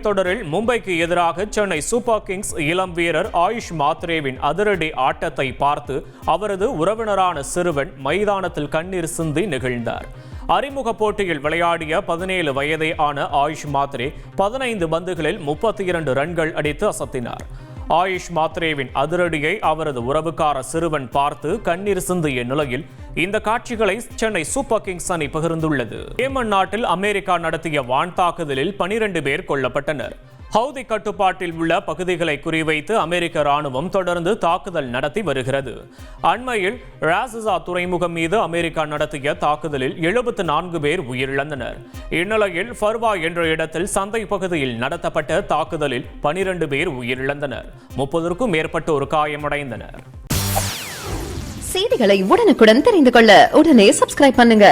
தொடரில் மும்பைக்கு எதிராக சென்னை சூப்பர் கிங்ஸ் இளம் வீரர் ஆயுஷ் மாத்ரேவின் அதிரடி ஆட்டத்தை பார்த்து அவரது உறவினரான சிறுவன் மைதானத்தில் கண்ணீர் சிந்தி நெகிழ்ந்தார். அறிமுக போட்டியில் விளையாடிய 17 வயதே ஆன ஆயுஷ் மாத்ரே 15 பந்துகளில் 32 ரன்கள் அடித்து அசத்தினார். ஆயுஷ் மாத்ரேவின் அதிரடியை அவரது உறவுக்கார சிறுவன் பார்த்து கண்ணீர் சிந்திய நிலையில் இந்த காட்சிகளை சென்னை சூப்பர் கிங்ஸ் அணி பகிர்ந்துள்ளது. ஏமன் நாட்டில் அமெரிக்கா நடத்திய வான் தாக்குதலில் 12 பேர் கொல்லப்பட்டனர். ஹவுதி கட்டுப்பாட்டில் உள்ள பகுதிகளை குறிவைத்து அமெரிக்க ராணுவம் தொடர்ந்து தாக்குதல் நடத்தி வருகிறது. அண்மையில் ராசிசா துறைமுகம் மீது அமெரிக்கா நடத்திய தாக்குதலில் 74 பேர் உயிரிழந்தனர். இந்நிலையில் ஃபர்வா என்ற இடத்தில் சந்தை பகுதியில் நடத்தப்பட்ட தாக்குதலில் 12 பேர் உயிரிழந்தனர். 30க்கும் மேற்பட்டோர் காயமடைந்தனர். செய்திகளை உடனுக்குடன் தெரிந்து கொள்ள உடனே சப்ஸ்கிரைப் பண்ணுங்க.